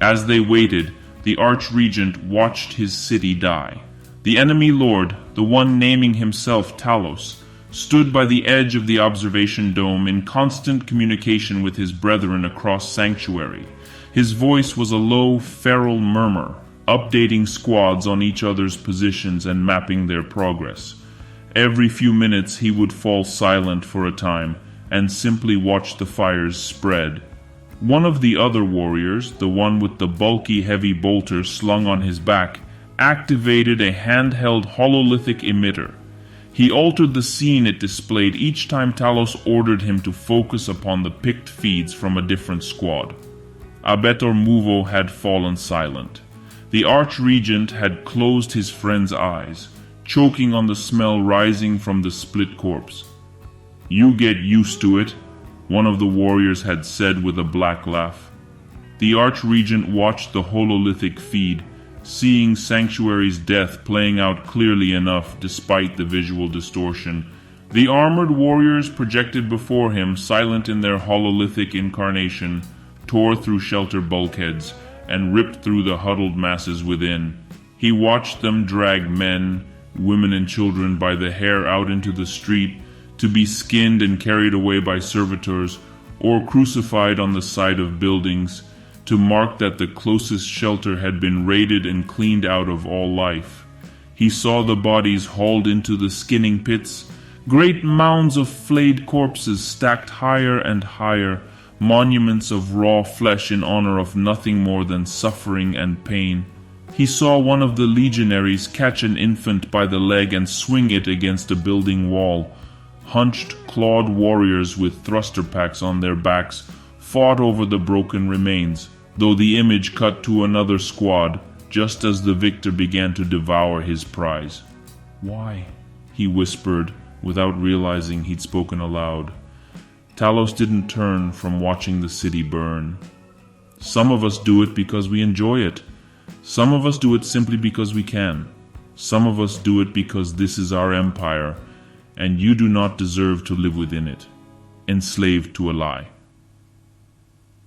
As they waited, the Archregent watched his city die. The enemy lord, the one naming himself Talos, stood by the edge of the observation dome in constant communication with his brethren across Sanctuary. His voice was a low, feral murmur, updating squads on each other's positions and mapping their progress. Every few minutes he would fall silent for a time and simply watch the fires spread. One of the other warriors, the one with the bulky heavy bolter slung on his back, activated a handheld hololithic emitter. He altered the scene it displayed each time Talos ordered him to focus upon the picked feeds from a different squad. Abetor Muvo had fallen silent. The Archregent had closed his friend's eyes, choking on the smell rising from the split corpse. "You get used to it," one of the warriors had said with a black laugh. The Archregent watched the hololithic feed, seeing Sanctuary's death playing out clearly enough despite the visual distortion. The armored warriors projected before him, silent in their hololithic incarnation, tore through shelter bulkheads and ripped through the huddled masses within. He watched them drag men, women and children by the hair out into the street to be skinned and carried away by servitors or crucified on the side of buildings, to mark that the closest shelter had been raided and cleaned out of all life. He saw the bodies hauled into the skinning pits, great mounds of flayed corpses stacked higher and higher, monuments of raw flesh in honor of nothing more than suffering and pain. He saw one of the legionaries catch an infant by the leg and swing it against a building wall. Hunched, clawed warriors with thruster packs on their backs fought over the broken remains, though the image cut to another squad just as the victor began to devour his prize. "Why?" he whispered, without realizing he'd spoken aloud. Talos didn't turn from watching the city burn. "Some of us do it because we enjoy it. Some of us do it simply because we can. Some of us do it because this is our empire, and you do not deserve to live within it, enslaved to a lie."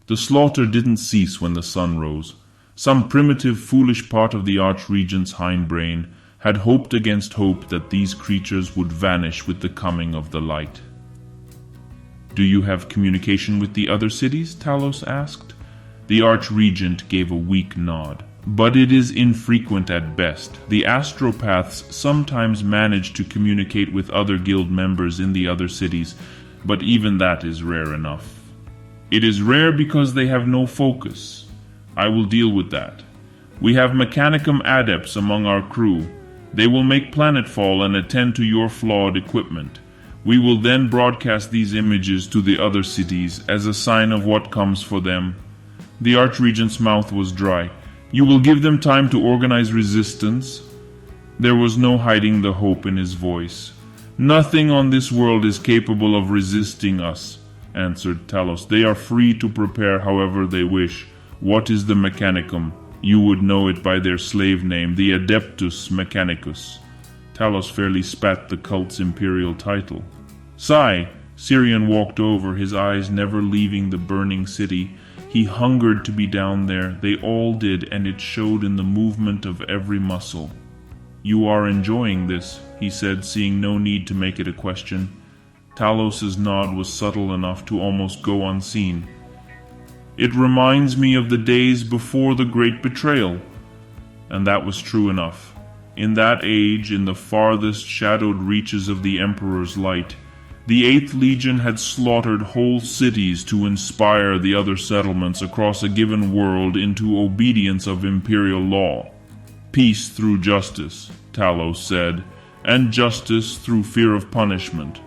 The slaughter didn't cease when the sun rose. Some primitive, foolish part of the Archregent's hindbrain had hoped against hope that these creatures would vanish with the coming of the light. "Do you have communication with the other cities?" Talos asked. The Archregent gave a weak nod. "But it is infrequent at best. The astropaths sometimes manage to communicate with other guild members in the other cities, but even that is rare enough. It is rare because they have no focus. I will deal with that. We have Mechanicum adepts among our crew. They will make planetfall and attend to your flawed equipment. We will then broadcast these images to the other cities as a sign of what comes for them." The Archregent's mouth was dry. "You will give them time to organize resistance?" There was no hiding the hope in his voice. "Nothing on this world is capable of resisting us," answered Talos. "They are free to prepare however they wish. What is the Mechanicum? You would know it by their slave name, the Adeptus Mechanicus." Talos fairly spat the cult's imperial title. "Sigh." Syrian walked over, his eyes never leaving the burning city. He hungered to be down there. They all did, and it showed in the movement of every muscle. "You are enjoying this," he said, seeing no need to make it a question. Talos's nod was subtle enough to almost go unseen. "It reminds me of the days before the Great Betrayal." And that was true enough. In that age, in the farthest shadowed reaches of the Emperor's light, the 8th Legion had slaughtered whole cities to inspire the other settlements across a given world into obedience of imperial law. "Peace through justice," Talos said, "and justice through fear of punishment.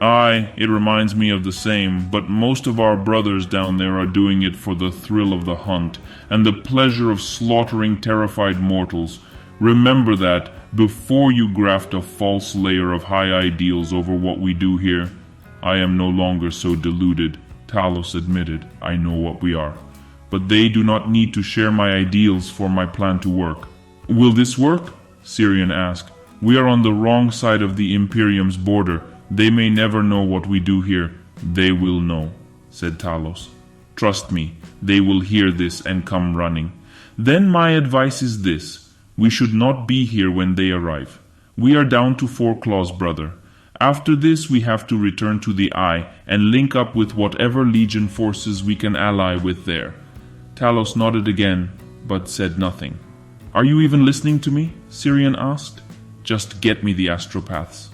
Aye, it reminds me of the same, but most of our brothers down there are doing it for the thrill of the hunt and the pleasure of slaughtering terrified mortals. Remember that before you graft a false layer of high ideals over what we do here." "I am no longer so deluded," Talos admitted. "I know what we are. But they do not need to share my ideals for my plan to work." "Will this work?" Syrian asked. "We are on the wrong side of the Imperium's border. They may never know what we do here." "They will know," said Talos. Trust me, they will hear this and come running. Then my advice is this: we should not be here when they arrive. We are down to 4 claws, brother. After this we have to return to the Eye and link up with whatever Legion forces we can ally with there. Talos nodded again, but said nothing. Are you even listening to me? Sirian asked. Just get me the astropaths.